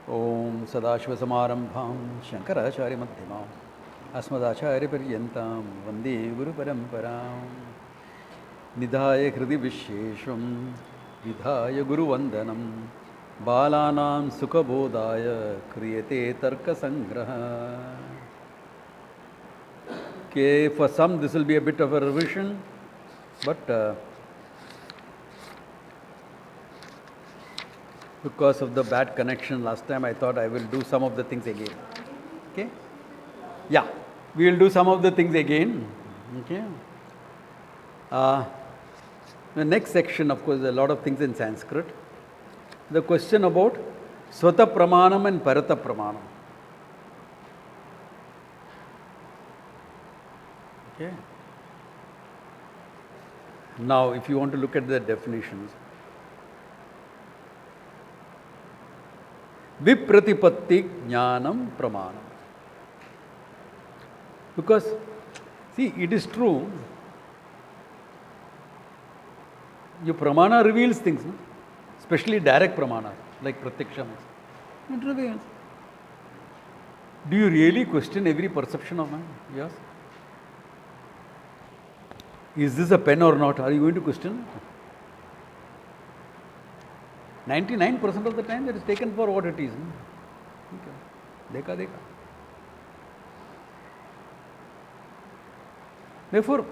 Om Sadashivasamarampham Shankaracharya-madhyamam Asmadacharya-paryantam Vande Guru-paramparam Nidhaya Hridi Vishesham Vidhaya Guru-vandanam Balanam Sukhabodhaya Kriyate Tarka samgraha. Okay, for some this will be a bit of a revision, but because of the bad connection last time, I thought I will do some of the things again. Okay? Yeah, we will do some of the things again. Okay? The next section, of course, a lot of things in Sanskrit. The question about Swata Pramanam and Parata Pramanam. Okay? Now, if you want to look at the definitions, Vipratipatti Jnanam Pramanam. Because, see, it is true, your pramana reveals things, no? Especially direct pramana, like pratyaksha. It reveals. Do you really question every perception of man? Yes. Is this a pen or not? Are you going to question? 99% of the time it is taken for what it is. Dekha. Therefore,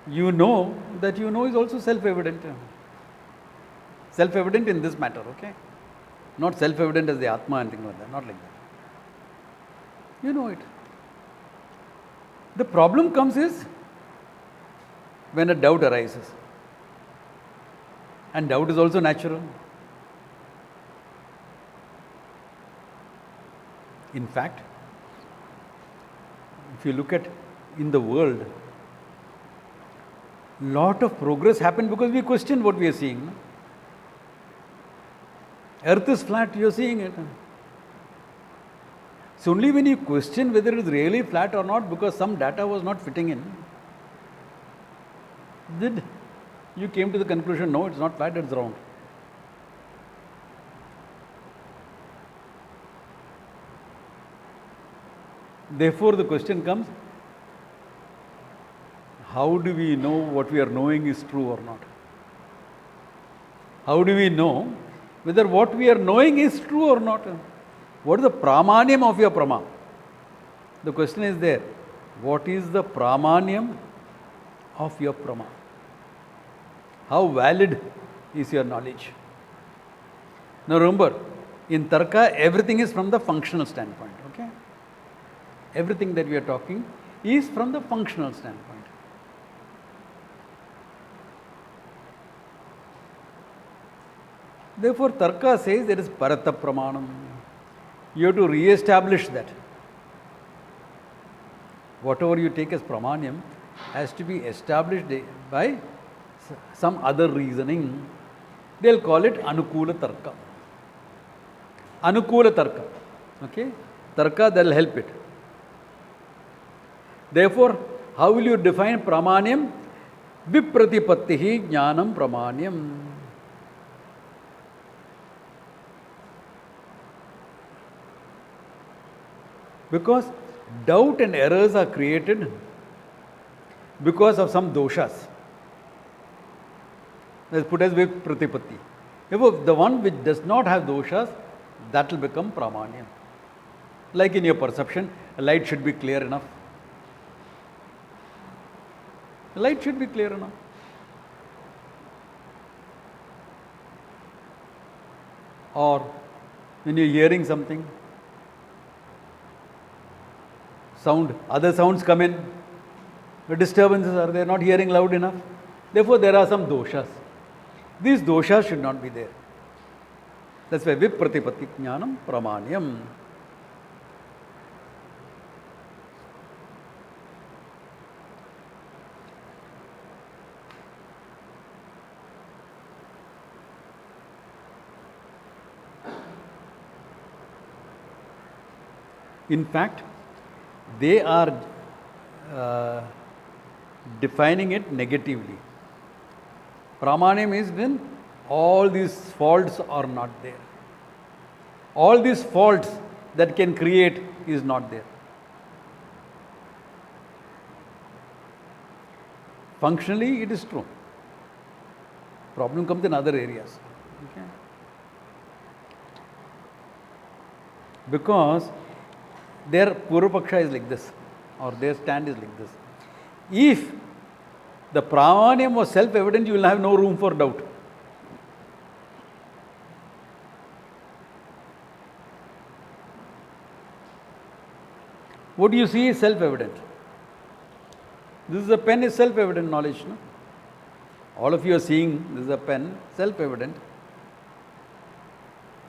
you know that you know is also self-evident. Self-evident in this matter, okay? Not self-evident as the Atma and things like that, not like that. You know it. The problem comes is when a doubt arises. And doubt is also natural. In fact, if you look at in the world, lot of progress happened because we question what we are seeing. No? Earth is flat, you are seeing it. It's only when you question whether it is really flat or not because some data was not fitting in. Did you came to the conclusion, no, it's not flat, it's round. Therefore, the question comes, how do we know what we are knowing is true or not? How do we know whether what we are knowing is true or not? What is the pramanyam of your prama? The question is there. What is the pramanyam of your prama? How valid is your knowledge? Now remember, in Tarka, everything is from the functional standpoint. Okay? Everything that we are talking is from the functional standpoint. Therefore, Tarka says there is Parata Pramanam. You have to re-establish that. Whatever you take as Pramanyam has to be established by some other reasoning. They'll call it Anukula Tarka. Anukula Tarka. Okay? Tarka, that will help it. Therefore, how will you define Pramanyam? Vipratipattihi Jnanam Pramanyam. Because doubt and errors are created because of some doshas. Let's put as with pratipatti. Therefore, the one which does not have doshas, that will become pramanyam. Like in your perception, a light should be clear enough. The light should be clear enough. Or when you're hearing something, sound, other sounds come in, the disturbances are there, not hearing loud enough. Therefore, there are some doshas. These doshas should not be there. That's why Vipratipatti Jnanam Pramanyam. In fact, they are defining it negatively. Pramanyam is when all these faults are not there. All these faults that can create is not there. Functionally, it is true. Problem comes in other areas. Okay? Because their Purvapaksha is like this, or their stand is like this. If the Pramanyam was self-evident, you will have no room for doubt. What you see is self-evident. This is a pen is self-evident knowledge. No? All of you are seeing this is a pen, self-evident.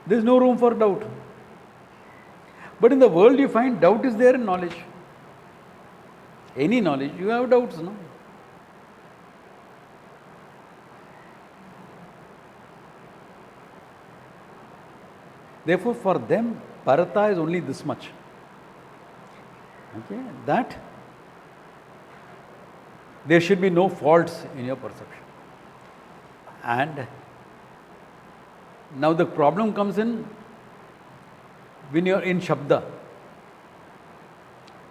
There is no room for doubt. But in the world you find doubt is there in knowledge. Any knowledge, you have doubts, no? Therefore, for them, Parata is only this much. Okay, that there should be no faults in your perception. And now the problem comes in when you are in Shabda.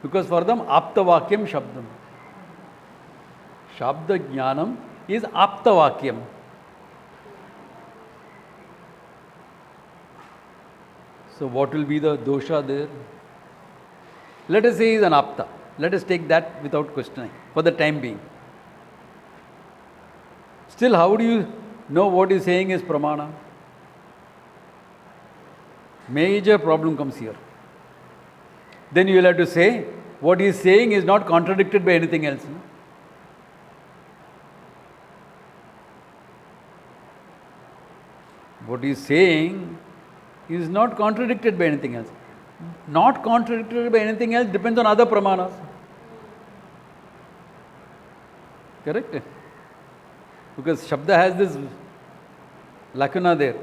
Because for them, Aptavakyam Shabdam. Shabda Jnanam is Aptavakyam. So what will be the dosha there? Let us say he is an Apta. Let us take that without questioning for the time being. Still, how do you know what he is saying is Pramana? Major problem comes here. Then you will have to say what he is saying is not contradicted by anything else. No? What he is saying is not contradicted by anything else. Not contradicted by anything else depends on other pramanas. Correct? Because Shabda has this lacuna there.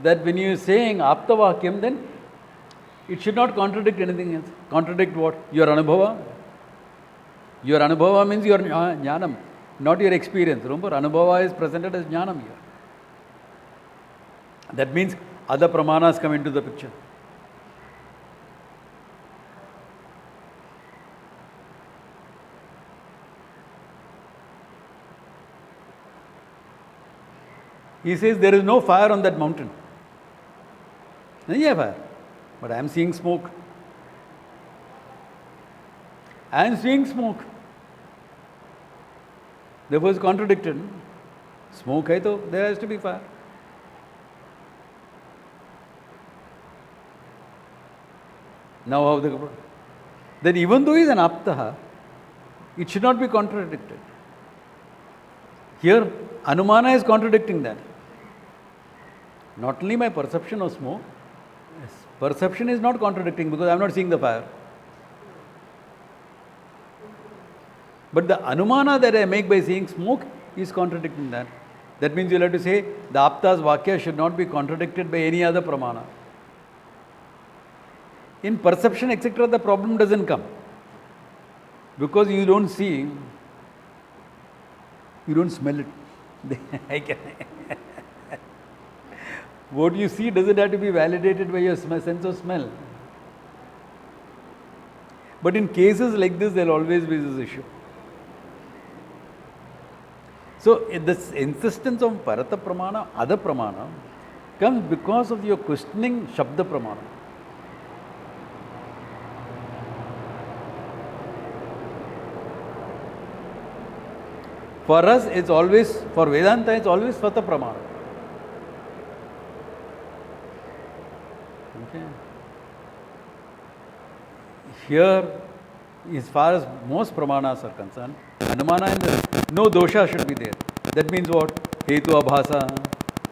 That when you are saying Aptavakyam, then it should not contradict anything else. Contradict what? Your Anubhava. Your Anubhava means your Jnanam, not your experience. Remember, Anubhava is presented as Jnanam here. That means other pramanas come into the picture. He says there is no fire on that mountain. Yeah, fire. But I am seeing smoke. I am seeing smoke. Therefore it's contradicted. Smoke hai to there has to be fire. Now how the then even though he is an Aptaha, it should not be contradicted. Here Anumana is contradicting that. Not only my perception of smoke, perception is not contradicting because I am not seeing the fire. But the Anumana that I make by seeing smoke is contradicting that. That means you will have to say the Apta's Vakya should not be contradicted by any other Pramana. In perception, etc., the problem doesn't come. Because you don't see, you don't smell it. What you see doesn't have to be validated by your sense of smell. But in cases like this, there will always be this issue. So, this insistence on Parata Pramana, other Pramana, comes because of your questioning Shabda Pramana. For us, it's always, for Vedanta, it's always Svata Pramana. Okay. Here, as far as most Pramanas are concerned, Anumana and no dosha should be there. That means what? Hetu Abhasa,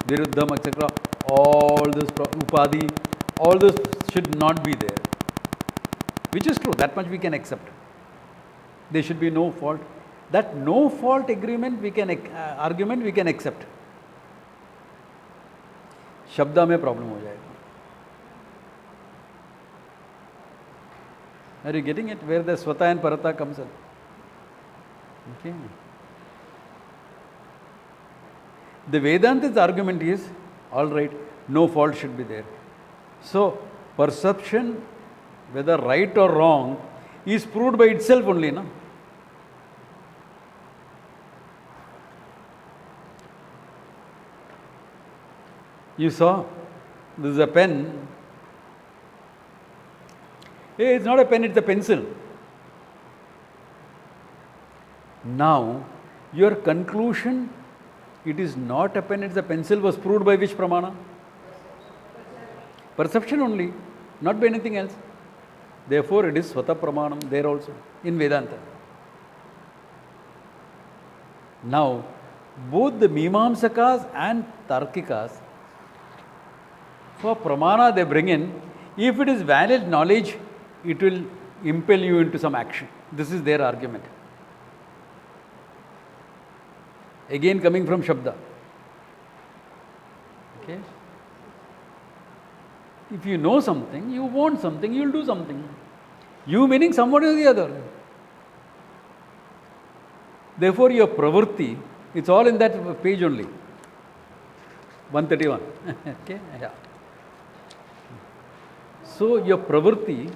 Viruddham, etc. All this Upadi, all this should not be there. Which is true, that much we can accept. There should be no fault. That no fault agreement we can argument we can accept. Shabda में problem हो जाएगा. Are you getting it? Where the Swata and Parata comes in. Okay. The Vedanta's argument is, all right, no fault should be there. So, perception, whether right or wrong, is proved by itself only, no? You saw, this is a pen. Hey, it's not a pen, it's a pencil. Now, your conclusion, it is not a pen, it's a pencil, was proved by which pramana? Perception only, not by anything else. Therefore, it is Swata Pramanam there also, in Vedanta. Now, both the Mimamsakas and Tarkikas, for Pramana they bring in, if it is valid knowledge, it will impel you into some action. This is their argument. Again coming from Shabda. Okay? If you know something, you want something, you will do something. You meaning someone or the other. Therefore, your pravritti, it's all in that page only. 131. Okay? Yeah. So, your pravritti.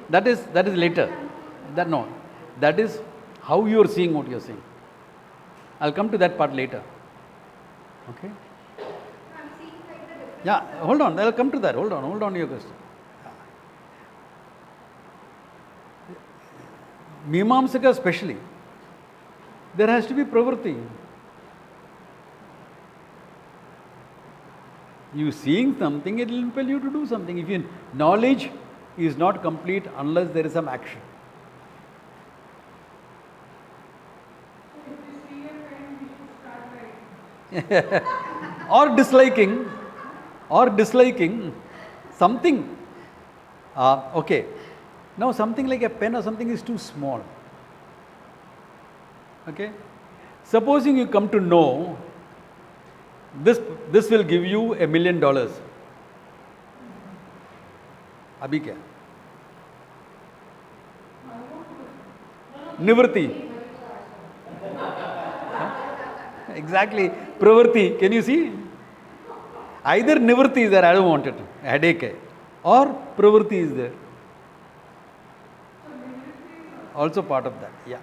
That is later. That is how you are seeing what you are seeing. I'll come to that part later. Okay? Yeah, hold on. I'll come to that. Hold on to your question. Mimamsaka especially, there has to be pravritti. You seeing something, it will impel you to do something. If your knowledge is not complete unless there is some action. or disliking something. Okay. Now something like a pen or something is too small. Okay. Supposing you come to know this will give you $1 million. Abhi kya? Nivritti. Exactly. Pravritti. Can you see? Either nivritti is there, I don't want it. Headache hai. Or pravritti is there. Also part of that. Yeah.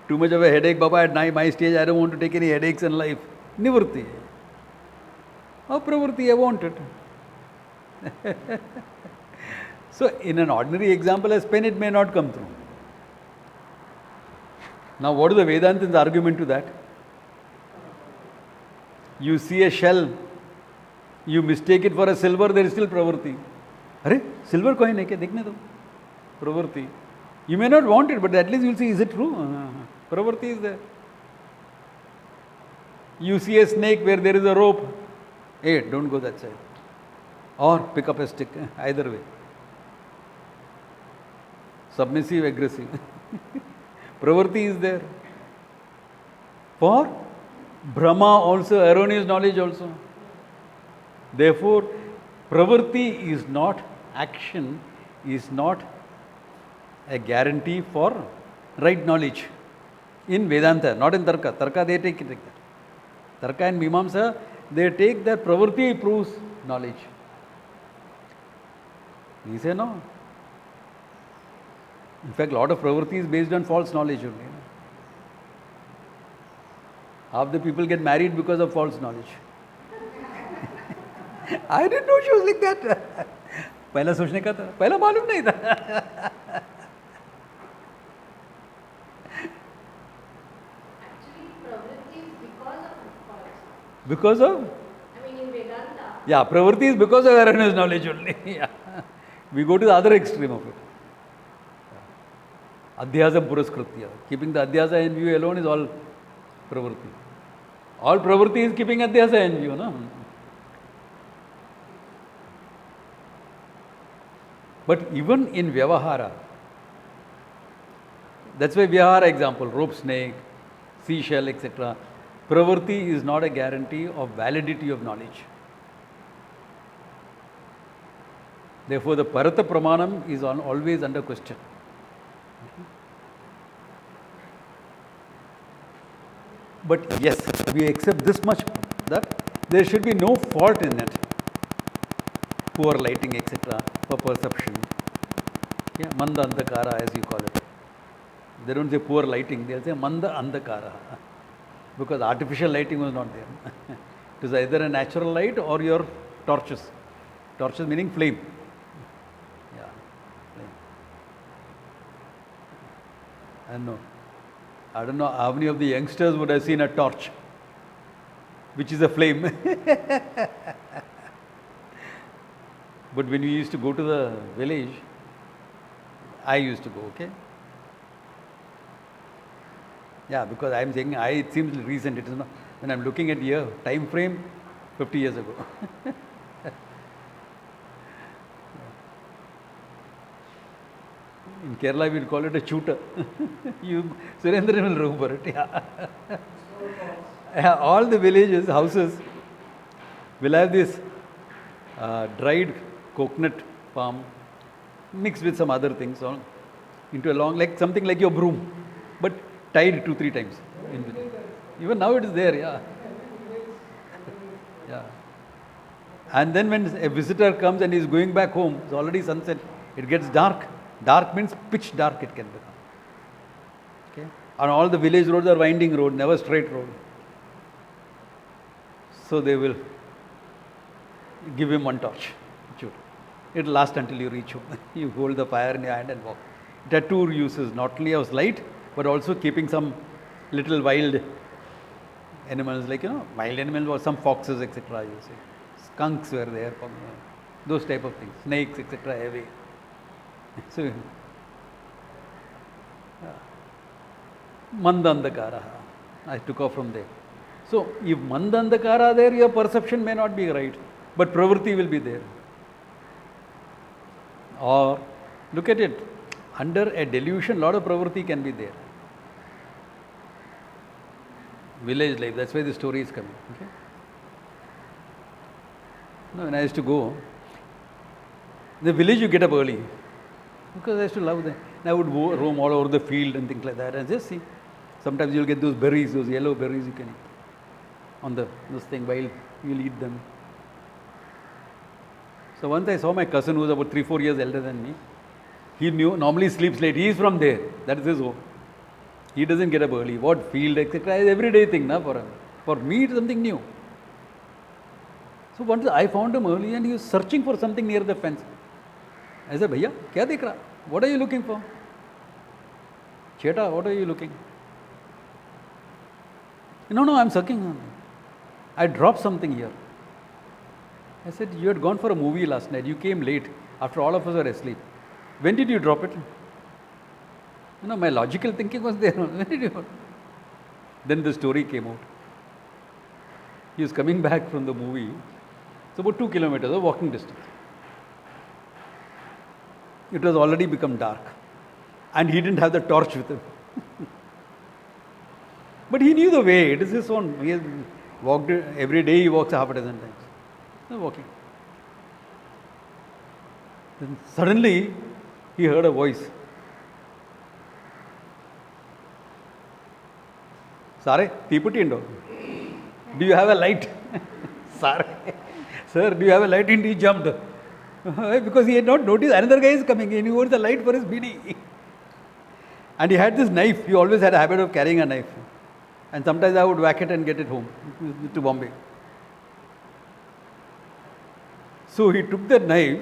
Too much of a headache, Baba, at my stage, I don't want to take any headaches in life. Nivritti. Or pravritti, I want it. So, in an ordinary example as pen, it may not come through. Now, what is the Vedantin's argument to that? You see a shell, you mistake it for a silver, there is still pravritti. Arey, silver coin hai kya? Dekhne do. Pravritti. You may not want it, but at least you will see, is it true? Pravritti is there. You see a snake where there is a rope. Hey, don't go that side. Or pick up a stick, either way. Submissive, aggressive. Pravritti is there. For Brahma also, erroneous knowledge also. Therefore, pravritti is not, action is not a guarantee for right knowledge. In Vedanta, not in Tarka. Tarka, they take it like that. Tarka and Mimamsa, they take that pravritti proves knowledge. We say no. In fact, a lot of pravritti is based on false knowledge only. Half the people get married because of false knowledge. I didn't know she was like that. पहला सोचने का था, पहला मालूम नहीं था. Because of? I mean, in Vedanta. Yeah, pravritti is because of erroneous knowledge only. Yeah. We go to the other extreme of it. Adhyasam puraskritya. Keeping the adhyasa in view alone is all pravritti. All pravritti is keeping adhyasa in view, no? But even in vyavahara, that's why vyavahara example, rope snake, seashell, etc. Pravritti is not a guarantee of validity of knowledge. Therefore, the Parata Pramanam is always under question. But yes, we accept this much, that there should be no fault in it. Poor lighting, etc., for perception. Yeah, Manda Andhakara, as you call it. They don't say poor lighting, they'll say Manda Andhakara. Because artificial lighting was not there. It was either a natural light or your torches. Torches meaning flame. Yeah, flame. I don't know how many of the youngsters would have seen a torch, which is a flame. But when we used to go to the village, I used to go, okay? Yeah, because I'm saying it seems recent. It is not. When I'm looking at year, time frame, 50 years ago. In Kerala, we'd call it a shooter. Surendra will remember it. Yeah. All the villages, houses will have this dried coconut palm mixed with some other things into a long, like something like your broom, but tied 2-3 times. Even now it is there, yeah. Yeah. And then when a visitor comes and is going back home, it's already sunset, it gets dark. Dark means pitch dark it can become. Okay? And all the village roads are winding road, never straight road. So they will give him one torch. It will last until you reach home. You hold the fire in your hand and walk. It had 2 uses, not only as light, but also keeping some little wild animals, like, wild animals or some foxes, etc. You see. Skunks were there, those type of things, snakes, etc. heavy. So, Mandandakara. I took off from there. So, if Mandandakara there, your perception may not be right, but pravritti will be there. Or, look at it, under a delusion, lot of pravritti can be there. Village life, that's why the story is coming. Okay? No, when I used to go, the village you get up early, because I used to love them. And I would roam all over the field and things like that, and just see. Sometimes you'll get those berries, those yellow berries you can eat on those thing while you'll eat them. So once I saw my cousin who was about 3-4 years elder than me. He normally sleeps late. He is from there. That is his home. He doesn't get up early. What field, etc. is everyday thing for him. For me, it's something new. So once I found him early and he was searching for something near the fence. I said, Bhaiya, kya dekh raha? What are you looking for? Cheta, what are you looking? No, I'm searching. I dropped something here. I said, you had gone for a movie last night. You came late after all of us were asleep. When did you drop it? My logical thinking was there. When did you? Then the story came out. He was coming back from the movie. It's about 2 kilometers of walking distance. It was already become dark. And he didn't have the torch with him. But he knew the way. It is his own. He has walked every day. He walks half a dozen times. He's walking. Then suddenly he heard a voice. Sare, Tiputindo. Do you have a light? Sare. Sir, do you have a light? And he jumped. Because he had not noticed another guy is coming in. He wants the light for his bidi. And he had this knife. He always had a habit of carrying a knife. And sometimes I would whack it and get it home to Bombay. So he took that knife.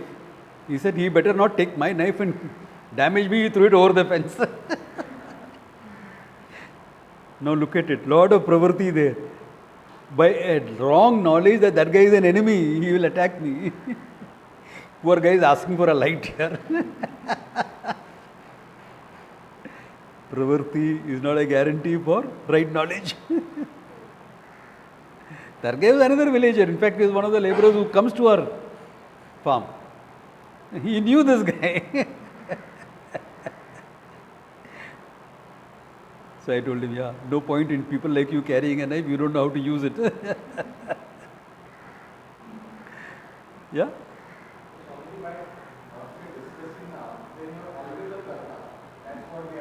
He said, he better not take my knife and damage me. He threw it over the fence. Now look at it. Lot of pravritti there. By a wrong knowledge that that guy is an enemy, he will attack me. Poor guy is asking for a light here. Pravritti is not a guarantee for right knowledge. Tarka is another villager. In fact, he is one of the laborers who comes to our farm. He knew this guy. So I told him, yeah, no point in people like you carrying a knife, you don't know how to use it. Yeah?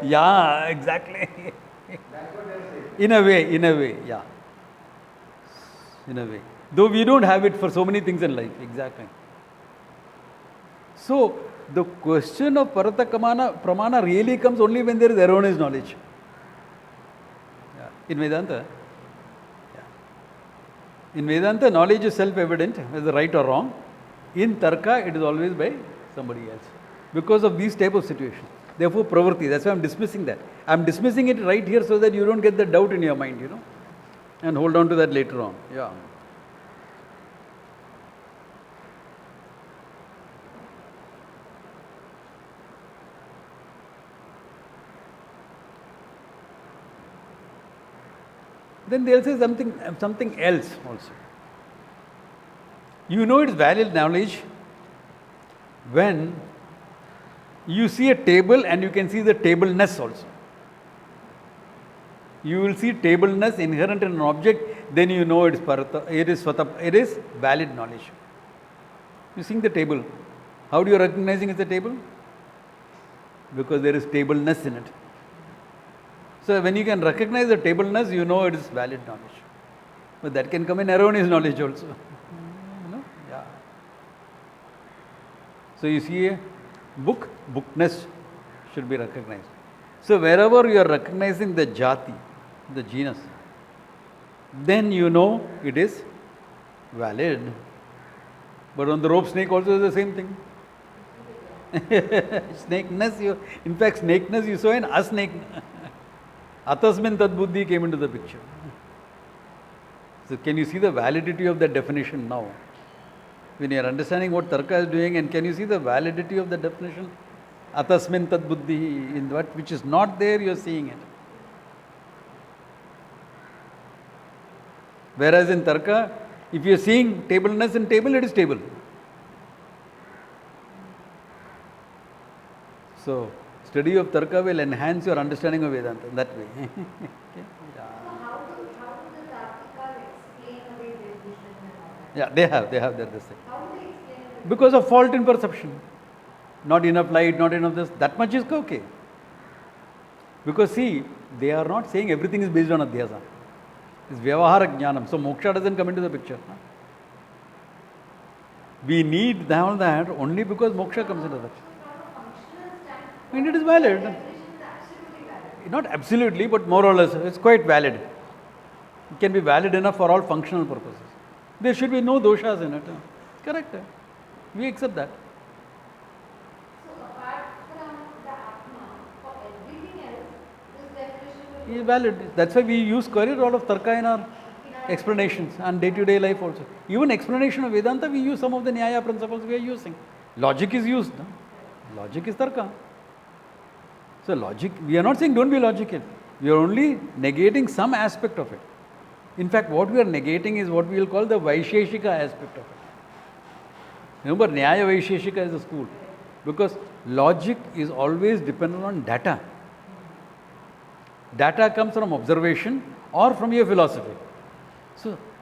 Yeah, exactly. In a way, yeah. In a way. Though we don't have it for so many things in life, exactly. So, the question of Parata Pramana really comes only when there is erroneous knowledge. Yeah. In Vedanta, knowledge is self-evident, whether right or wrong. In Tarka, it is always by somebody else. Because of these type of situations. Therefore, pravrti, that's why I'm dismissing that. I'm dismissing it right here so that you don't get the doubt in your mind, and hold on to that later on. Yeah. Then they'll say something else also. You know it's valid knowledge when you see a table and you can see the tableness also. You will see tableness inherent in an object, then you know it is valid knowledge. You see the table. How do you recognizing it's a table? Because there is tableness in it. So when you can recognize the tableness, you know it is valid knowledge. But that can come in erroneous knowledge also. Yeah. So you see a book, bookness should be recognized. So wherever you are recognizing the jati, the genus, then you know it is valid. But on the rope snake also is the same thing. Snakeness, in fact, snakeness you saw in a snake. Atasmin tad buddhi came into the picture. So can you see the validity of that definition now? When you are understanding what Tarka is doing, and can you see the validity of the definition? Atasmin tad buddhi, in that which is not there, you are seeing it. Whereas in Tarka, if you are seeing tableness in table, it is table. So, study of Tarka will enhance your understanding of Vedanta in that way. So how do the Tarkikas explain away their vision and all that? Yeah, they have that this thing. How do they explain away? Because of fault in perception. Not enough light, not enough this, that much is okay. Because see, they are not saying everything is based on adhyasa. It's vyavahara jnanam. So moksha doesn't come into the picture. We need all that only because moksha comes into the picture. I mean, it is valid. Not absolutely, but more or less, it's quite valid. It can be valid enough for all functional purposes. There should be no doshas in it. Correct. We accept that. So apart from the Atma, for everything else, this definition will Is valid. That's why we use quite a lot of Tarka in our explanations and day-to-day life also. Even explanation of Vedanta, we use some of the Nyaya principles we are using. Logic is used. No? Logic is Tarka. So logic, we are not saying don't be logical. We are only negating some aspect of it. In fact, what we are negating is what we will call the Vaisheshika aspect of it. Remember, Nyaya Vaisheshika is a school. Because logic is always dependent on data. Data comes from observation or from your philosophy.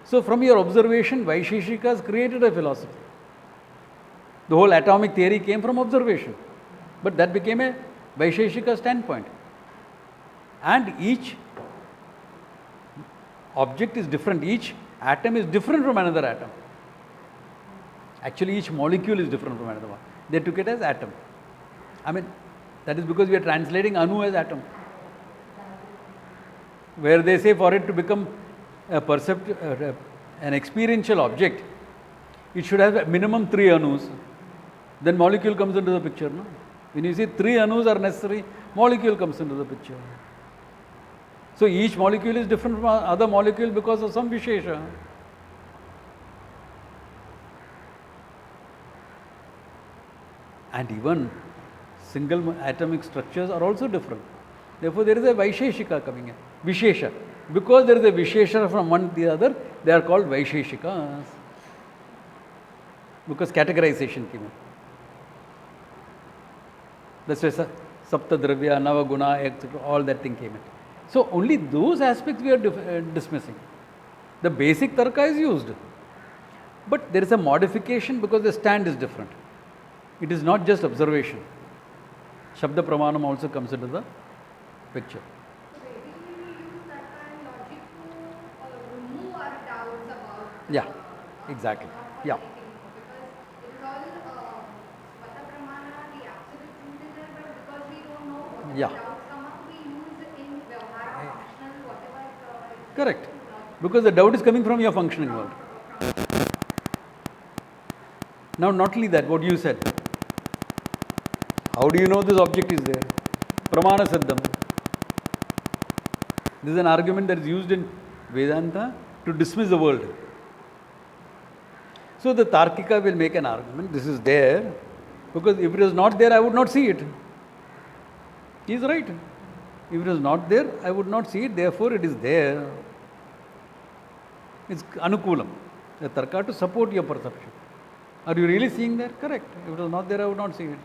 So from your observation, Vaisheshikas created a philosophy. The whole atomic theory came from observation. But that became a Vaisheshika standpoint. And each object is different. Each atom is different from another atom. Actually, each molecule is different from another one. They took it as atom. I mean, that is because we are translating Anu as atom. Where they say for it to become an experiential object, it should have a minimum 3 Anus. Then molecule comes into the picture. No? When you say 3 Anus are necessary, molecule comes into the picture. So each molecule is different from other molecule because of some Vishesha. And even single atomic structures are also different. Therefore, there is a Vaisheshika coming in. Vishesha. Because there is a Vishesha from one to the other, they are called Vaisheshikas. Because categorization came in. That's why Sapta Dravya, Navaguna, etc., all that thing came in. So only those aspects we are dismissing. The basic Tarka is used. But there is a modification because the stand is different. It is not just observation. Shabda Pramanam also comes into the picture. So basically we use that kind of logic to remove our doubts about Yeah, exactly. not for Yeah, anything more, because it is all Svata Pramana, the absolute truth is there, but because we don't know yeah, whatever doubts come up, we use in Vyavhara, functional, whatever it correct. is, logic Because the doubt is coming from your functioning world. from Now, not only that, what you said. How do you know this object is there? Pramana Siddham. This is an argument that is used in Vedanta to dismiss the world. So the Tarkika will make an argument, this is there, because if it is not there, I would not see it. He is right. If it is not there, I would not see it, therefore it is there. It's anukulam. The Tarka to support your perception. Are you really seeing that? Correct. If it was not there, I would not see it.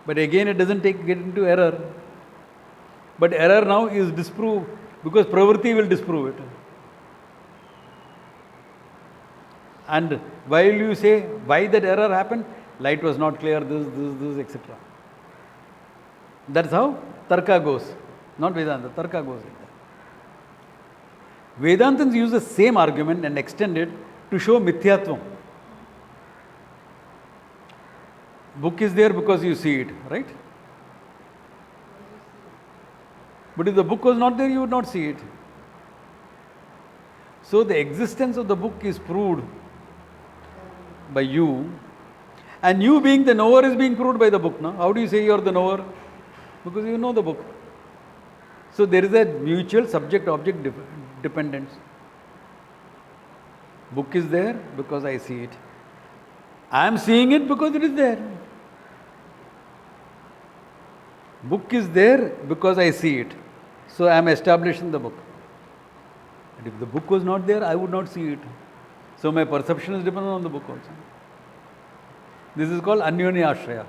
But again, it doesn't get into error. But error now is disproved because pravritti will disprove it. And while you say why that error happened, light was not clear, this, etc. That's how Tarka goes. Not Vedanta, Tarka goes like that. Vedantans use the same argument and extend it to show mithyatvam. Book is there because you see it, right? But if the book was not there, you would not see it. So the existence of the book is proved by you, and you being the knower is being proved by the book. No? How do you say you are the knower? Because you know the book. So there is a mutual subject-object dependence. Book is there because I see it. I am seeing it because it is there. Book is there because I see it. So I am establishing the book. And if the book was not there, I would not see it. So my perception is dependent on the book also. This is called Anyonya Ashraya,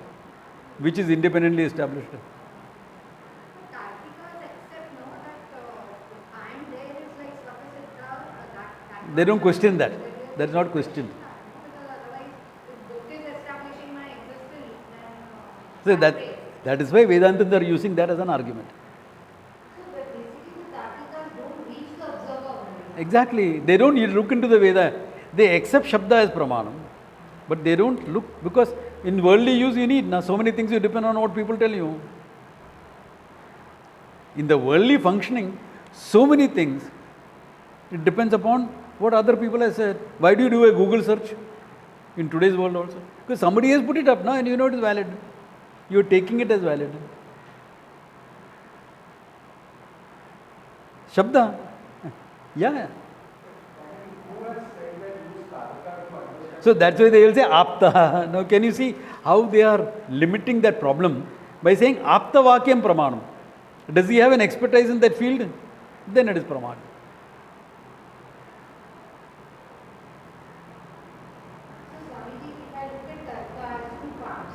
which is independently established. Tarkikas accept that I am there is like Svata Siddha, that They don't question that. That's not questioned. because otherwise, if book is establishing my existence, then So that is why Vedantins are using that as an argument. So but basically the Tarkikas don't reach the observer only. Exactly. They don't look into the Veda. They accept Shabda as Pramanam. But they don't look, because in worldly use you need. Now so many things you depend on what people tell you. In the worldly functioning, so many things, it depends upon what other people have said. Why do you do a Google search in today's world also? Because somebody has put it up now and you know it is valid. You are taking it as valid. Shabda. Yeah. So that's why they will say apta. Now can you see how they are limiting that problem by saying apta vakyam pramanam? Does he have an expertise in that field? Then it is pramanam. So Swamiji, if I look at Tarka as two parts,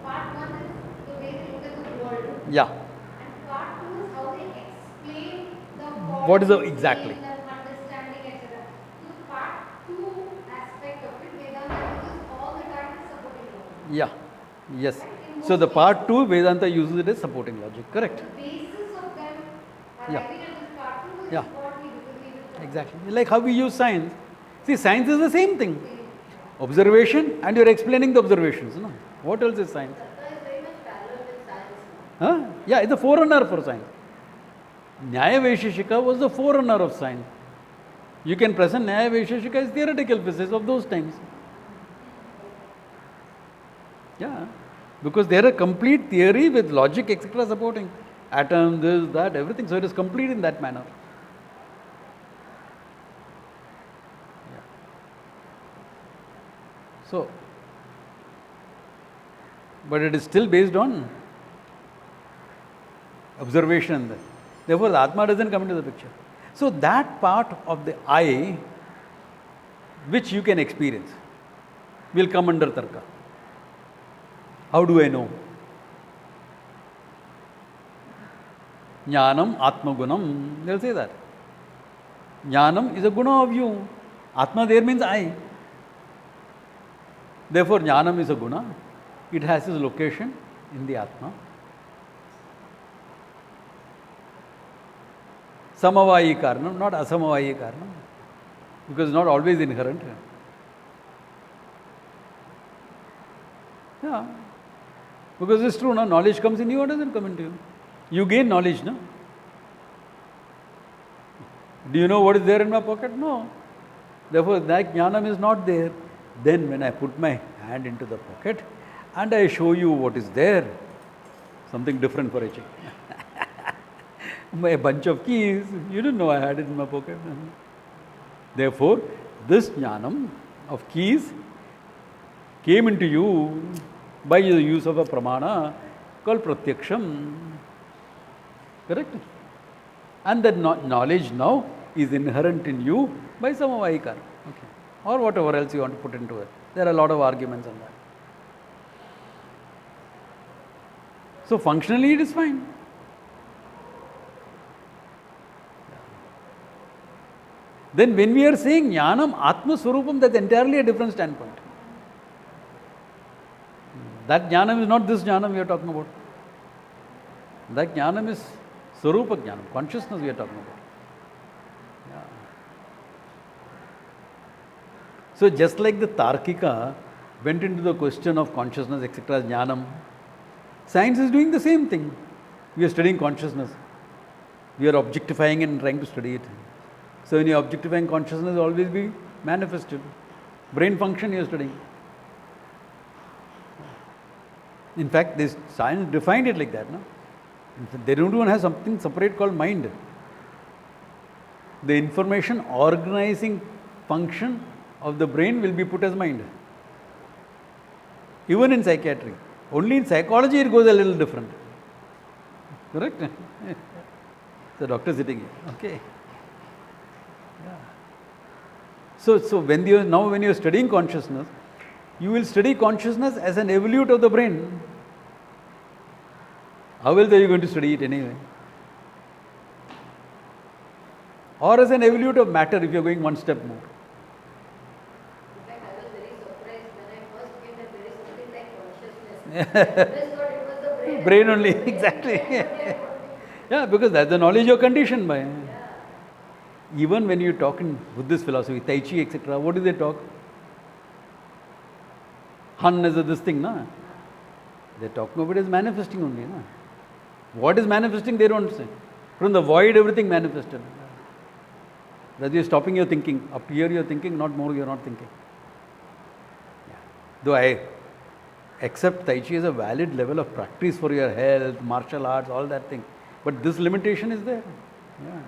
part one is the way they look at the world, Yeah. and part two is how they explain the What is the- qualities, exactly. the understanding, etc. So the part two aspect of it, Vedanta uses all the time as supporting logic. Yeah. Yes. So the part 2, Vedanta uses it as supporting logic. Correct. The basis of them Yeah. arriving at this part two is Yeah. what we believe is Exactly. Like how we use science. See, science is the same thing. Observation, and you're explaining the observations. No? What else is science? Tarka is very much parallel with science. Huh? Yeah, it's a forerunner for science. Nyaya Vaisheshika was the forerunner of science. You can present Nyaya Vaisheshika as theoretical physics of those times. Yeah, because they are a complete theory with logic, etc. supporting. Atom, this, that, everything. So it is complete in that manner. Yeah. So, but it is still based on observation. Therefore, the Atma doesn't come into the picture. So that part of the I, which you can experience, will come under Tarka. How do I know? Jnanam Atma Gunam. They'll say that. Jnanam is a guna of you. Atma there means I. Therefore, Jnanam is a guna. It has its location in the Atma. Samavayi karanam, not asamavayi karanam. Because it's not always inherent. Yeah. Because it's true, no? Knowledge comes in you or doesn't come into you. You gain knowledge, no? Do you know what is there in my pocket? No. Therefore, that jnanam is not there. Then when I put my hand into the pocket and I show you what is there, something different for a chick. A bunch of keys, you didn't know I had it in my pocket. Therefore, this jnanam of keys came into you by the use of a pramana called pratyaksham. Correct? And that knowledge now is inherent in you by samavayikar. Okay. Or whatever else you want to put into it. There are a lot of arguments on that. So functionally it is fine. Then when we are saying jnanam, atma swarupam, that's entirely a different standpoint. That jnanam is not this jnanam we are talking about. That jnanam is swarupa jnanam, consciousness we are talking about. Yeah. So just like the Tarkika went into the question of consciousness, etc., jnanam, science is doing the same thing. We are studying consciousness. We are objectifying and trying to study it. So when you are objectifying consciousness, will always be manifested. Brain function you are studying. In fact, this science defined it like that. No? They don't even have something separate called mind. The information organizing function of the brain will be put as mind. Even in psychiatry. Only in psychology it goes a little different. Correct? The doctor sitting here. Okay. Yeah. So when you are studying consciousness, you will study consciousness as an evolute of the brain. How else are you going to study it anyway? Or as an evolute of matter if you are going one step more. In fact, I was very surprised when I first came that there is something like consciousness. I just thought it was the brain. Brain only, exactly. Yeah, because that's the knowledge you're conditioned by. Yeah. Even when you talk in Buddhist philosophy, Tai Chi, etc., what do they talk? Han is this thing, na? They're talking about it as manifesting only, na? What is manifesting, they don't say. From the void, everything manifested. That you're stopping your thinking. Up here you're thinking, not more you're not thinking. Yeah. Though I accept Tai Chi as a valid level of practice for your health, martial arts, all that thing. But this limitation is there. Yeah.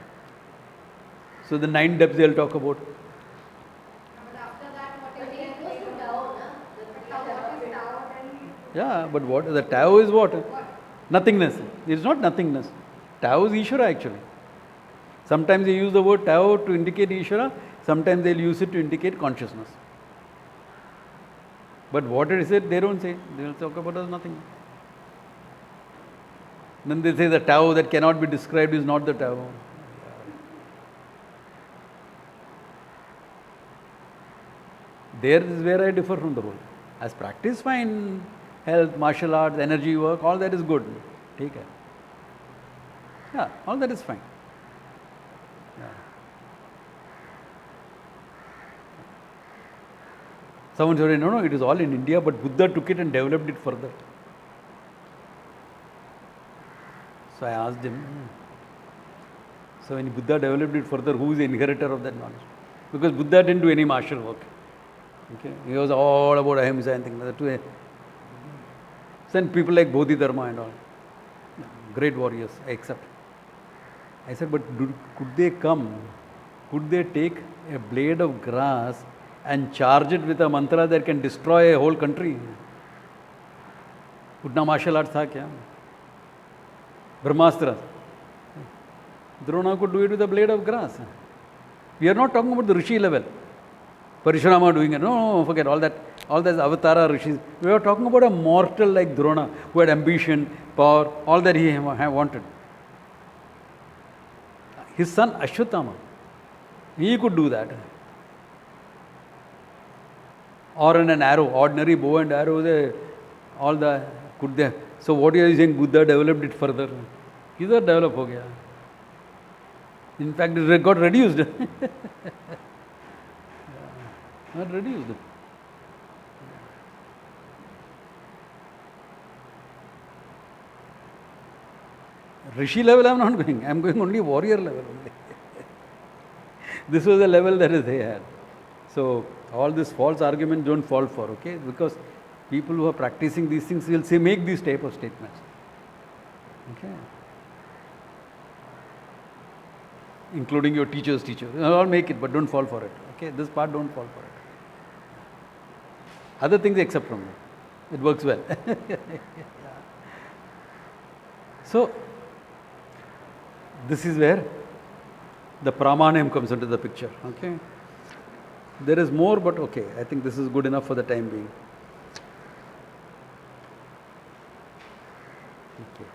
So the 9 depths they'll talk about. But after that, what is the Tao, na? The Tao, what is Tao then? Yeah, but what the Tao is what? Nothingness. It's not nothingness. Tao is Ishvara actually. Sometimes they use the word Tao to indicate Ishvara, sometimes they'll use it to indicate consciousness. But what it is, they don't say. They'll talk about as nothing. Then they say the Tao that cannot be described is not the Tao. There is where I differ from the rule. As practice, fine. Health, martial arts, energy work, all that is good. Take care. Yeah, all that is fine. Yeah. Someone said, no, it is all in India, but Buddha took it and developed it further. So I asked him, so when Buddha developed it further, who is the inheritor of that knowledge? Because Buddha didn't do any martial work. Okay? He was all about ahimsa and things like that. Send people like Bodhidharma and all. Great warriors, I accept. I said, but could they come? Could they take a blade of grass and charge it with a mantra that can destroy a whole country? Utna martial arts tha kya? Brahmastra. Drona could do it with a blade of grass. We are not talking about the Rishi level. Parishurama doing it. No, forget all that. All those avatara rishis. We are talking about a mortal like Drona who had ambition, power, all that he wanted. His son Ashwatthama, he could do that. Or in an arrow, ordinary bow and arrow, all the could they. So what are you saying? Buddha developed it further. Either develop ho gaya. In fact, it got reduced. Not reduced. Rishi level I am not going. I am going only warrior level only. This was the level that is they had. So all this false argument don't fall for, okay? Because people who are practicing these things will say make these type of statements. Okay. Including your teacher's teacher. All make it, but don't fall for it. Okay, this part don't fall for it. Other things accept from it. It works well. So this is where the pramanyam comes into the picture. Okay. There is more, but okay, I think this is good enough for the time being. Okay.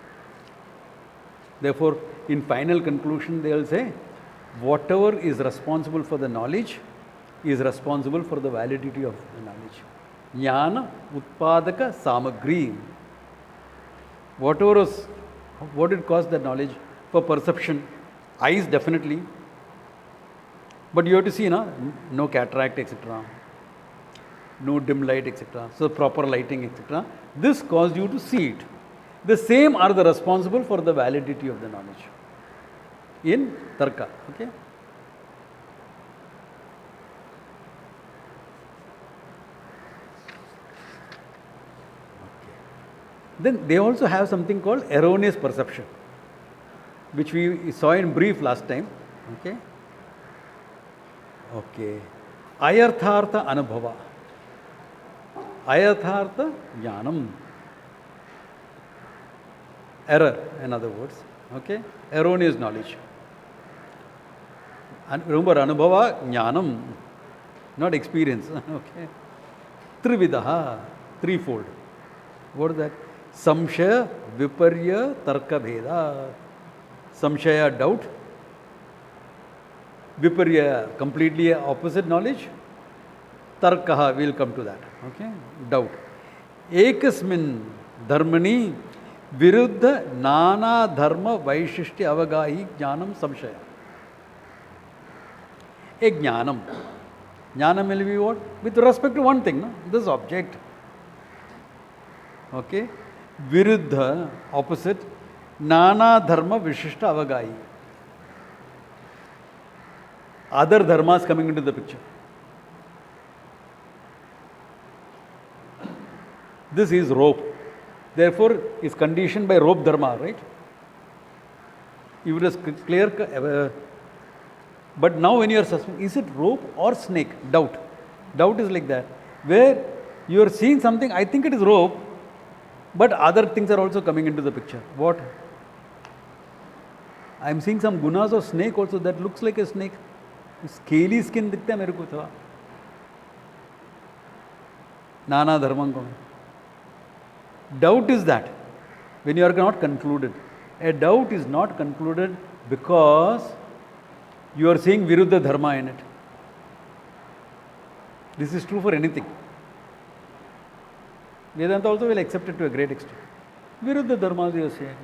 Therefore, in final conclusion, they will say, whatever is responsible for the knowledge is responsible for the validity of the knowledge. Jnana utpadaka samagri. Whatever was, what did cause that knowledge? For perception, eyes definitely. But you have to see, no cataract, etc. No dim light, etc. So proper lighting, etc. This caused you to see it. The same are the responsible for the validity of the knowledge. In Tarka, okay? Then they also have something called erroneous perception, which we saw in brief last time. Okay? Okay. Ayarthartha anubhava. Ayarthartha jnanam. Error, in other words. Okay? Erroneous knowledge. And remember, anubhava jnanam, not experience. Okay? Trividaha, threefold. What is that? Samshaya, viparya, tarka bheda. Samshaya, doubt. Viparya, completely opposite knowledge. Tarkaha, we will come to that. Okay? Doubt. Ekasmin dharmani viruddha nana dharma vaishishti avagahi jnanam samshaya. A jnanam. Jnanam will be what? With respect to one thing, no? This object. Okay? Viruddha, opposite. Nana dharma vishishta avagahi. Other dharmas coming into the picture. This is rope. Therefore, is conditioned by rope dharma, right? If it is clear, but now when you are suspecting, is it rope or snake? Doubt. Doubt is like that. Where you are seeing something, I think it is rope, but other things are also coming into the picture. What? I am seeing some gunas of snake also that looks like a snake. Scaly skin दिखता है मेरे को थोड़ा. नाना धर्मों को. Doubt is that when you are not concluded. A doubt is not concluded because you are seeing viruddha dharma in it. This is true for anything. Vedanta also will accept it to a great extent. Viruddha dharmas you are saying.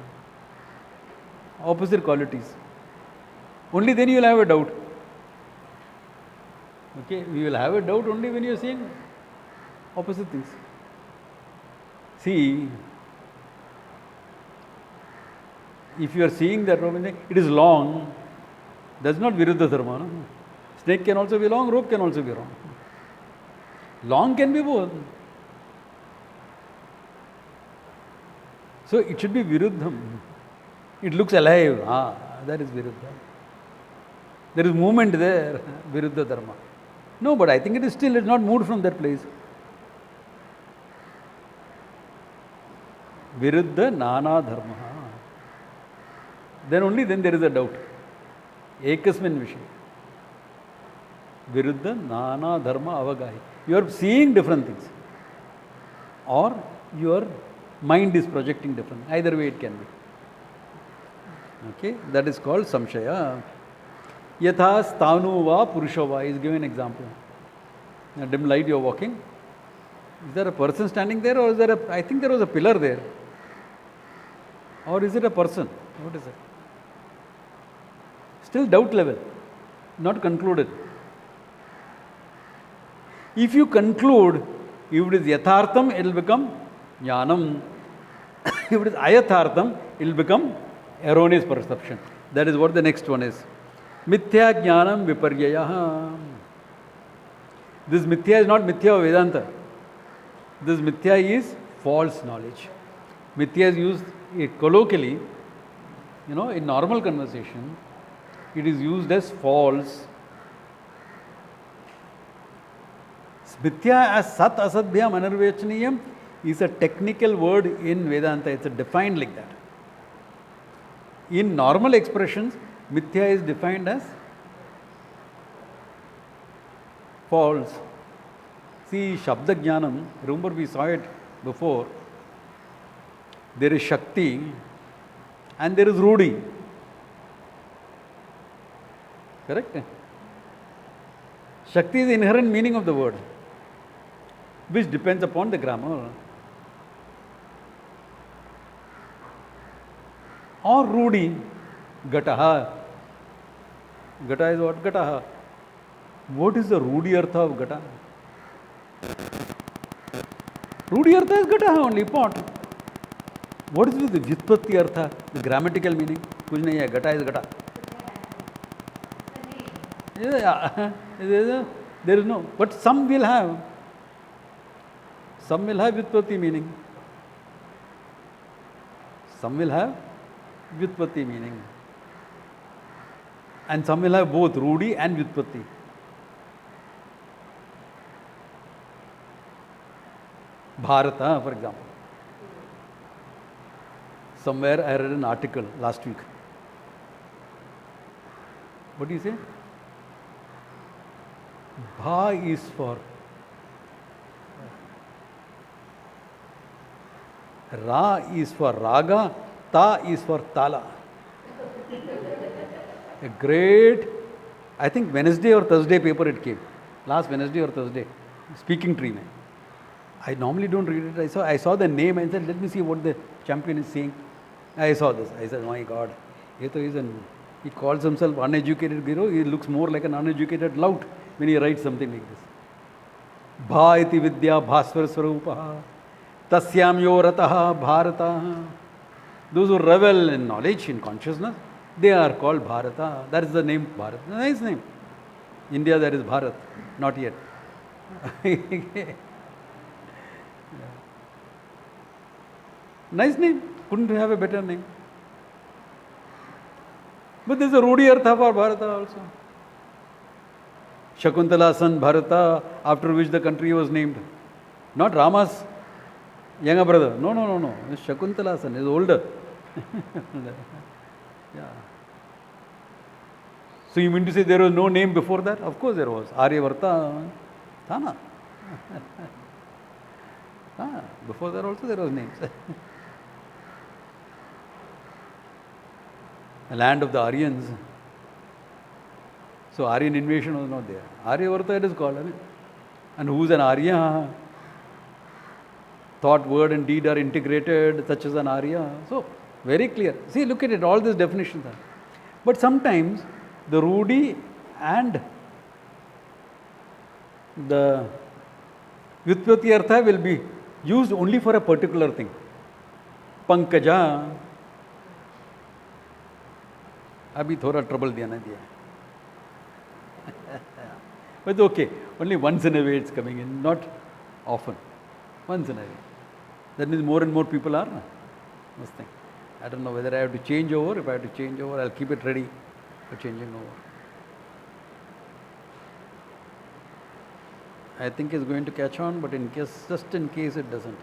Opposite qualities. Only then you will have a doubt. Okay, we will have a doubt only when you are seeing opposite things. See, if you are seeing that it is long, that's not viruddha dharma. No? Snake can also be long, rope can also be long. Long can be both. So it should be viruddham. It looks alive. That is viruddha. There is movement there, viruddha dharma. No, but I think it is still, it is not moved from that place. Viruddha nana dharma. Then only then there is a doubt. Ekasmin vishay. Viruddha nana dharma avagahi. You are seeing different things. Or your mind is projecting different. Either way it can be. Okay, that is called samshaya. Yatha stanu va purusha va is given example. In a dim light you are walking. Is there a person standing there or is there a, I think there was a pillar there. Or is it a person? What is it? Still doubt level, not concluded. If you conclude, if it is yathartham, it will become jnanam. If it is ayathartham, it will become erroneous perception. That is what the next one is. Mithya jnanam viparyaya. This mithya is not mithya of Vedanta. This mithya is false knowledge. Mithya is used colloquially, in normal conversation, it is used as false. Mithya as sat asadbhyam anarvechaniyam is a technical word in Vedanta. It's defined like that. In normal expressions, mithya is defined as false. See, Shabda Jnanam, remember we saw it before. There is Shakti and there is Rudi. Correct? Shakti is the inherent meaning of the word, which depends upon the grammar. Or Rudi, Gataha. Gata is what? Gataha. What is the Rudi artha of Gata? Rudi artha is Gataha only, pot. What is the Vyutpatti artha, the grammatical meaning? Kuch nahi hai, Gata is Gata. Yeah, there is no, but some will have Vyutpatti meaning. Some will have Vyutpatti meaning. And some will have both Rudi and Vyutpatti. Bharata, for example. Somewhere I read an article last week. What do you say? Bha is for Ra is for Raga, Ta is for Tala. A great, I think Wednesday or Thursday paper it came. Last Wednesday or Thursday. Speaking tree. I normally don't read it. I saw the name and said, let me see what the champion is saying. I saw this. I said, my God, he calls himself uneducated hero. He looks more like an uneducated lout when he writes something like this. Bha iti vidya bhaswar swarupaha tasyam yo rataha bharata. Those who revel in knowledge, in consciousness, they are called Bharata. That is the name Bharat. Nice name. India, that is Bharat. Not yet. Nice name. Couldn't have a better name. But there is a Rudi Artha for Bharata also. Shakuntala son Bharata, after which the country was named. Not Rama's younger brother. No. It's Shakuntala son. He's older. Yeah. So you mean to say there was no name before that? Of course there was. Aryavarta. Thana. Before that also there was names. The land of the Aryans. So Aryan invasion was not there. Aryavarta it is called. And who is an Arya? Thought, word and deed are integrated, such as an Arya. So, very clear. See, look at it, all these definitions are. But sometimes the Rudi and the Vyutpatti Artha will be used only for a particular thing. Pankaja. Abhi thoda trouble diya na diya. But okay, only once in a way it's coming in, not often. Once in a way. That means more and more people are. This thing. I don't know whether I have to change over. If I have to change over, I'll keep it ready for changing over. I think it's going to catch on, but just in case it doesn't.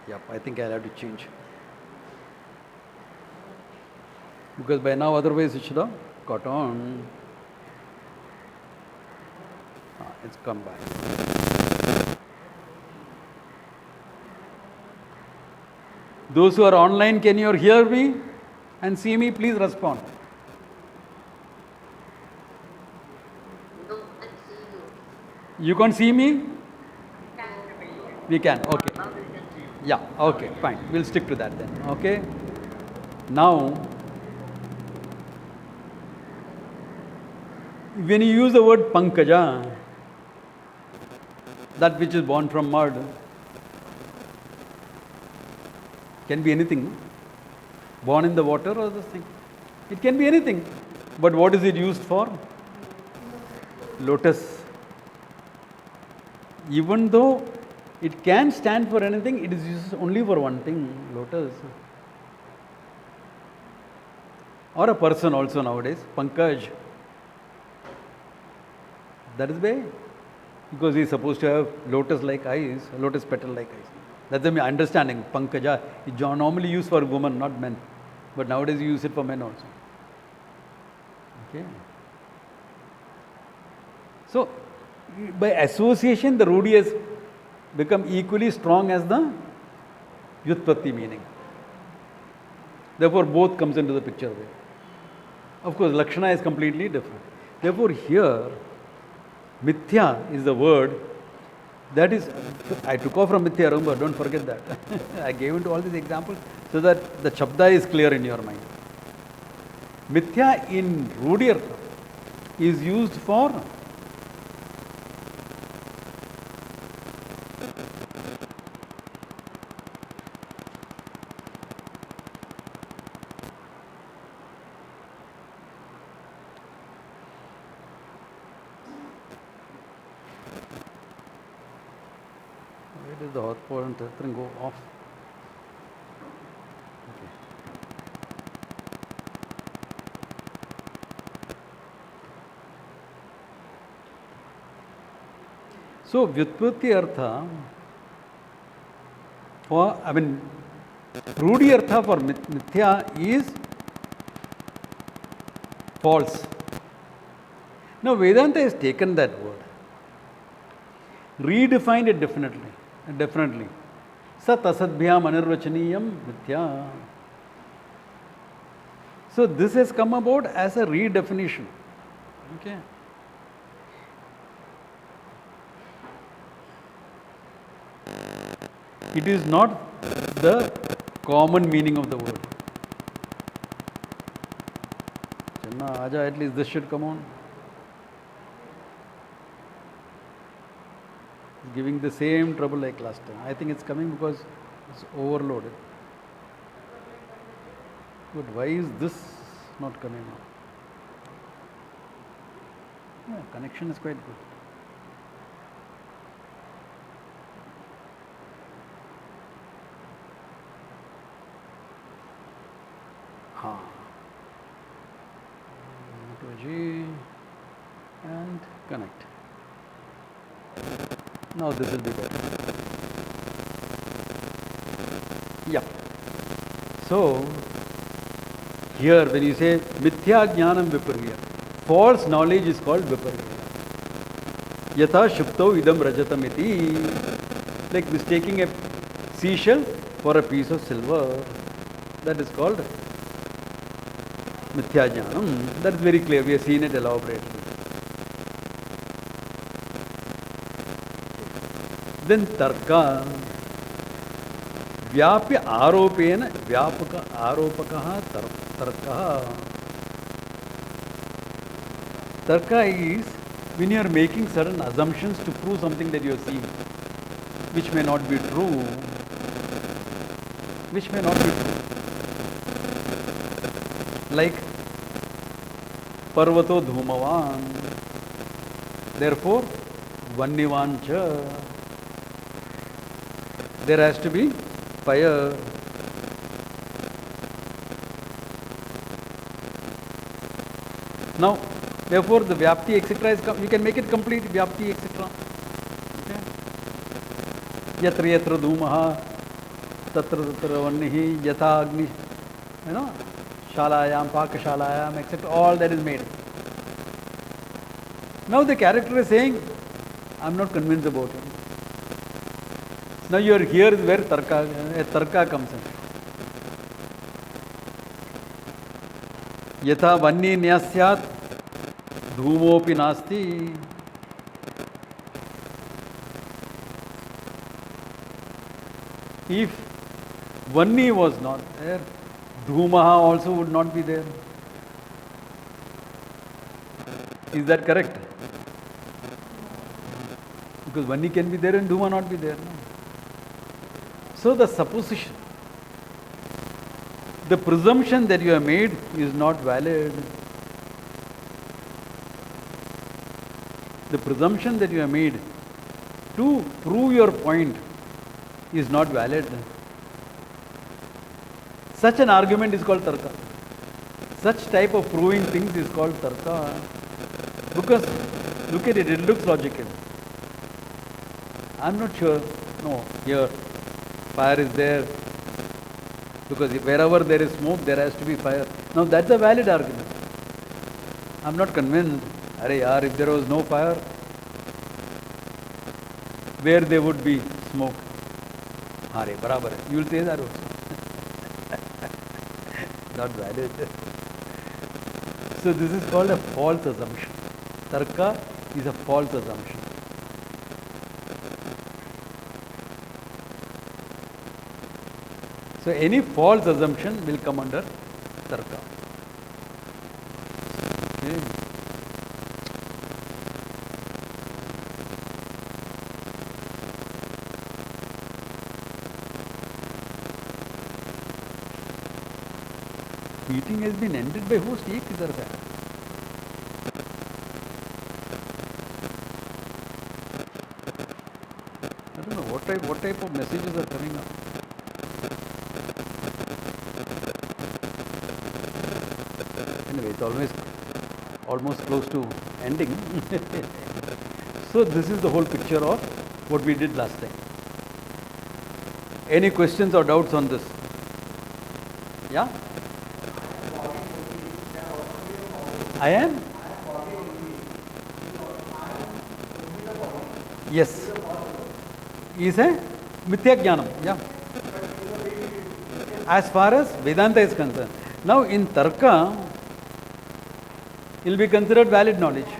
Yep, I think I'll have to change. Because by now otherwise it should have got on. It's come back. Those who are online, can you hear me and see me? Please respond. No, I see you. You can't see me? We can. Okay. Yeah. Okay. Fine. We'll stick to that then. Okay. Now, when you use the word pankaja, that which is born from mud, can be anything. No? Born in the water or this thing. It can be anything. But what is it used for? Lotus. Even though it can stand for anything, it is used only for one thing, lotus. Or a person also nowadays, Pankaj. That is why, because he is supposed to have lotus-like eyes, lotus petal-like eyes. That's the understanding. Pankaja is normally used for women, not men. But nowadays you use it for men also. Okay. So, by association, the Rudi has become equally strong as the Vyutpatti meaning. Therefore, both comes into the picture there. Of course, Lakshana is completely different. Therefore, here, Mithya is the word that is, I took off from Mithya, remember, don't forget that. I gave into all these examples so that the Shabda is clear in your mind. Mithya in Rudyartha is used for where did the hot point go off? Okay. So, Vyutpatti Artha, Rudi Artha for Mithya is false. Now, Vedanta has taken that word, redefined it differently. Sat asadbhyam anirvachaniyam Mithya. So, this has come about as a redefinition. Okay. It is not the common meaning of the word. Channa, Aja, at least this should come on. It's giving the same trouble like last time. I think it's coming because it's overloaded. But why is this not coming on? Yeah, connection is quite good. G and connect. Now this will be better. Yeah. So here when you say mithya jnanam viparya, false knowledge is called viparya. Yatha shupto idam rajatam iti, like mistaking a seashell for a piece of silver. That is called Mithya Jnanam. That is very clear. We have seen it elaborately. Then Tarka. Vyapya aropena vyapaka aropakaha tarkaha. Tarka is when you are making certain assumptions to prove something that you are seeing, which may not be true. Which may not be true. Like Parvato Dhumavan. Therefore, Vannivancha. There has to be fire. Now, therefore, the Vyapti etc. is, you can make it complete Vyapti etc. Okay? Yatra yatra dhumaha, tatra tatra vannihi, yatha agni, you know. Shalayam, Pakashalayam, etc. All that is made. Now the character is saying, I am not convinced about him. Now you are here is where Tarka comes in. Yatha vanni nyasyat dhumopi nasti. If Vanni was not there, Dhumaha also would not be there. Is that correct? Because Vanni can be there and Dhuma not be there. No? So the supposition, the presumption that you have made is not valid. The presumption that you have made to prove your point is not valid. Such an argument is called Tarka. Such type of proving things is called Tarka. Because, look at it, it looks logical. I'm not sure. No, here, fire is there. Because wherever there is smoke, there has to be fire. Now, that's a valid argument. I'm not convinced. Arey yaar, if there was no fire, where there would be smoke? Arey, barabar. You will say that also. Not valid. So this is called a false assumption. Tarka is a false assumption. So any false assumption will come under Tarka. Okay. Meeting has been ended by host. एक किधर है? I don't know what type of messages are coming up. Anyway, it's almost close to ending. So this is the whole picture of what we did last time. Any questions or doubts on this? Yeah? I am? Yes. Is a Mithya Jnanam. Yeah. As far as Vedanta is concerned. Now in Tarka, it will be considered valid knowledge.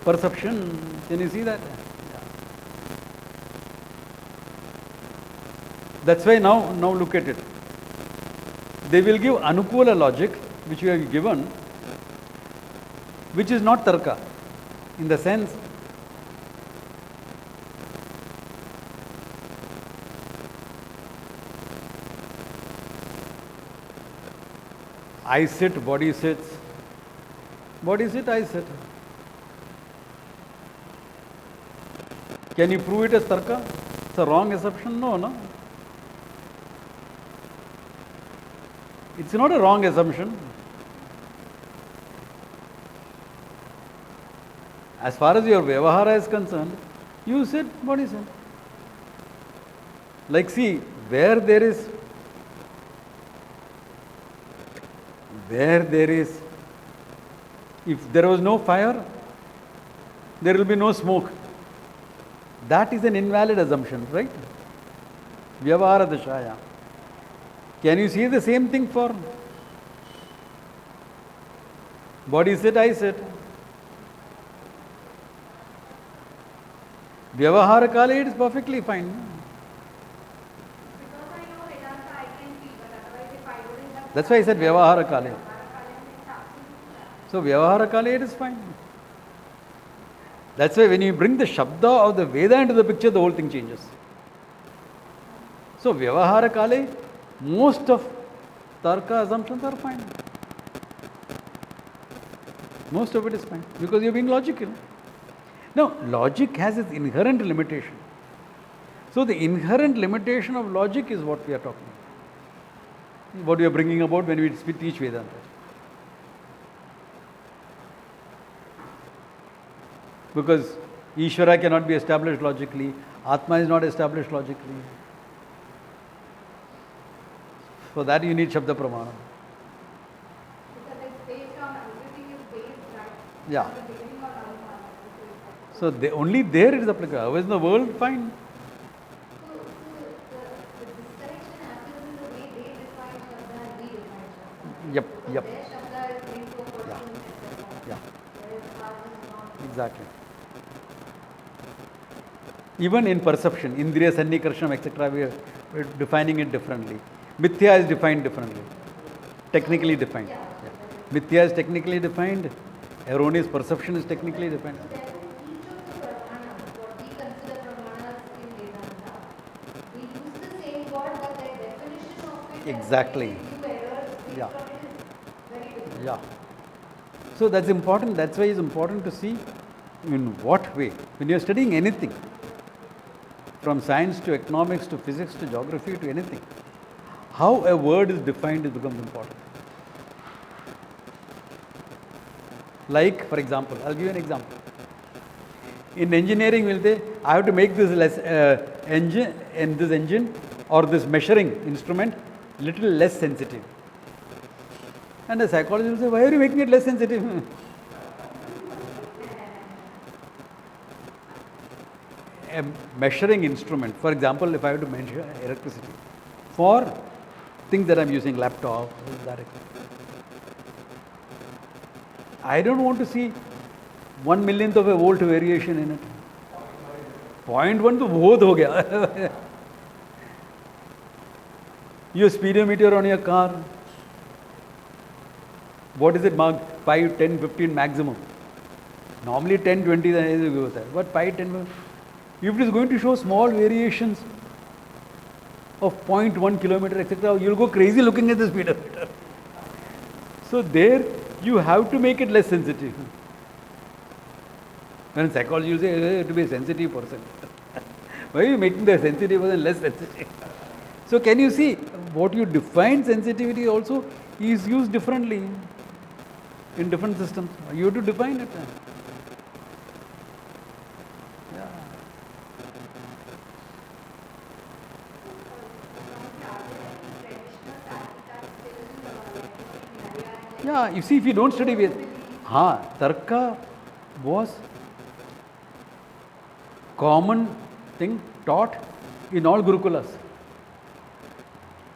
Perception, can you see that? Yeah. That's why now look at it. They will give Anukula logic, which you have given, which is not Tarka, in the sense I sit, body sits, body sit, I sit. Can you prove it as Tarka? It's a wrong assumption? No. It's not a wrong assumption. As far as your Vyavahara is concerned, you sit, body sit. Like see, where there is, if there was no fire, there will be no smoke. That is an invalid assumption, right? Vyavahara dashaya. Can you see the same thing for body sit, I sit? Vyavahara kale, it is perfectly fine. Because I know Vedanta, I can feel, but otherwise if I wouldn't have... That's why I said Vyavahara kale. Vyavahara kale means absolute. So Vyavahara kale, it is fine. That's why when you bring the Shabda of the Veda into the picture, the whole thing changes. So Vyavahara kale, most of Tarka assumptions are fine. Most of it is fine because you're being logical. Now, logic has its inherent limitation. So, the inherent limitation of logic is what we are talking about. What we are bringing about when we teach Vedanta. Because Ishvara cannot be established logically, Atma is not established logically. For that you need Shabda Pramana. Because it's based on, everything is based, right? Yeah. On the beginning of Alpha. So only there it is applicable. Otherwise in the world, fine. So the disconnection happens in the way they define Shabda and we define Shabda. Yep. Their Shabda is linked to a person, etc. Yeah. Whereas ours is not. Exactly. Even in perception, Indriya Sannikarsham, etc., we're defining it differently. Mithya is defined differently, technically defined. Yeah. Yeah. Mithya is technically defined, erroneous perception is technically defined. So therefore, each of the pramanas, what we consider pramanas in Vedanta, we use the same word, but their definition of it Exactly. and the errors based Yeah. on it is very different. Yeah. So that's important. That's why it's important to see in what way, when you're studying anything, from science to economics to physics to geography to anything, how a word is defined becomes important. Like, for example, I'll give you an example. In engineering, we'll say, I have to make this engine or this measuring instrument little less sensitive. And the psychologist will say, why are you making it less sensitive? A measuring instrument, for example, if I have to measure electricity for things that I'm using, laptop, that, I don't want to see 1/1,000,000th of a volt variation in it. 0.1 तो बहुत हो गया. Your speedometer on your car, what is it marked? 5, 10, 15 maximum. Normally 10, 20 होता है, but 5, 10, if it is going to show small variations of 0.1 kilometer, etc., you'll go crazy looking at the speedometer. So there, you have to make it less sensitive. When psychology, you say, hey, to be a sensitive person. Why are you making the sensitive person less sensitive? So can you see, what you define sensitivity also is used differently in different systems. You have to define it. Yeah. Yeah, you see, if you don't study with, Tarka was common thing taught in all Gurukulas.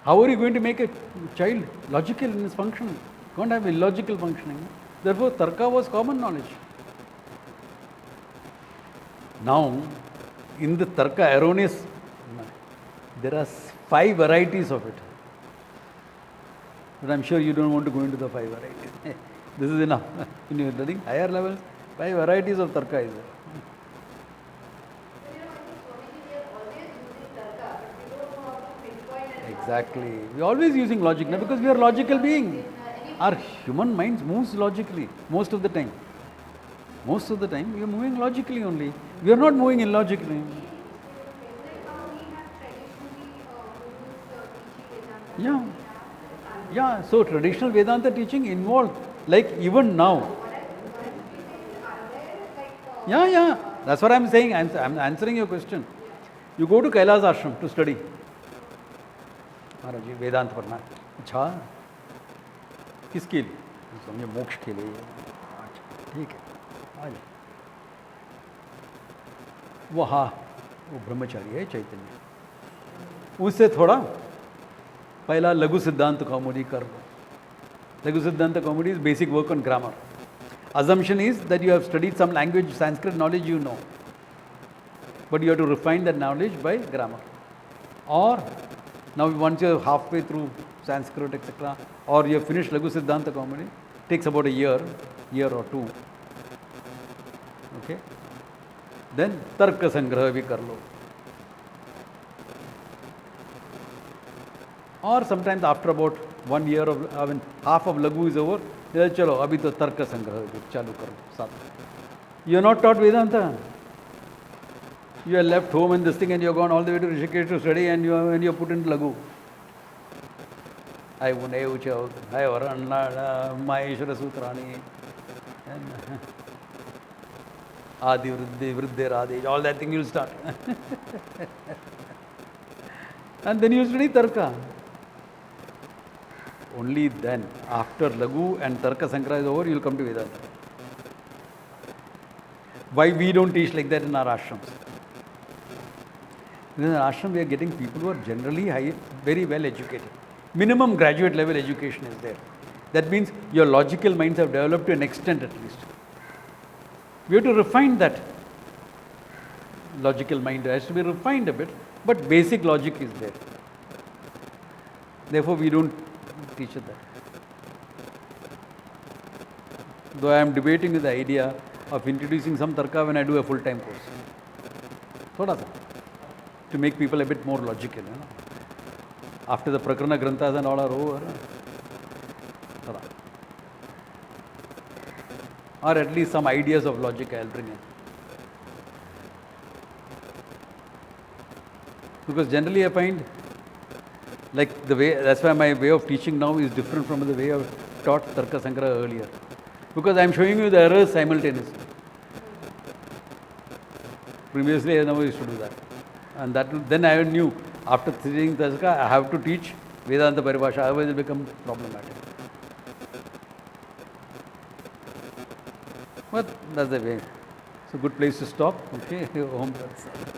How are you going to make a child logical in his functioning? You can't have illogical functioning. Therefore, Tarka was common knowledge. Now, in the Tarka erroneous, there are 5 varieties of it. But I'm sure you don't want to go into the 5 varieties. This is enough. When you're studying higher levels, 5 varieties of Tarka is there. Exactly. We're always using logic now because we are logical beings. Our human minds moves logically most of the time. Most of the time we are moving logically only. We are not moving illogically. Yeah. Yeah. So traditional Vedanta teaching involved, like even now. Yeah. That's what I'm saying. I'm answering your question. You go to Kailas Ashram to study. महाराज जी वेदांत पढ़ना. अच्छा, किसके लिए? समझे मोक्ष के लिए. अच्छा, ठीक है, आ जाओ. वहाँ वो ब्रह्मचारी है चैतन्य, उससे थोड़ा पहला लघु सिद्धांत कौमुदी कर लो. लघु सिद्धांत कौमुदी is basic work on grammar. Assumption is that you have studied some language, Sanskrit knowledge you know, but you have to refine that knowledge by grammar. Or now once you are halfway through Sanskrit, etc., or you have finished Laghu Siddhanta Kaumudi, takes about a year or two. Okay? Then Tarka samgraha bhi kar lo. Or sometimes after about 1 year of, half of Laghu is over, chalo, abhi to Tarka samgraha bhi chalu karo. Saath. You are not taught Vedanta. You are left home and this thing, and you have gone all the way to Rishikesh to study, and you are put into Laghu. I Ucha, I Varana, Maheshwara Sutrani, and Adi Vriddhi, Vriddhi Radhi, all that thing you will start. And then you study Tarka. Only then, after Laghu and Tarka Sangraha is over, you will come to Vedanta. Why we don't teach like that in our ashrams? In our ashram, we are getting people who are generally very well educated. Minimum graduate level education is there. That means your logical minds have developed to an extent at least. We have to refine that. Logical mind has to be refined a bit, but basic logic is there. Therefore, we don't teach it that. Though I am debating with the idea of introducing some Tarka when I do a full-time course. Thoda sa. To make people a bit more logical. After the Prakarana Granthas and all are over. Thoda. Or at least some ideas of logic I will bring in. Because generally I find like the way, that's why my way of teaching now is different from the way I taught Tarka Sangraha earlier. Because I am showing you the errors simultaneously. Previously I never used to do that. And that then I knew after teaching Tarka I have to teach Vedanta Paribhasha, otherwise it will become problematic. But that's the way. It's a good place to stop. Okay. Om Tat Sat.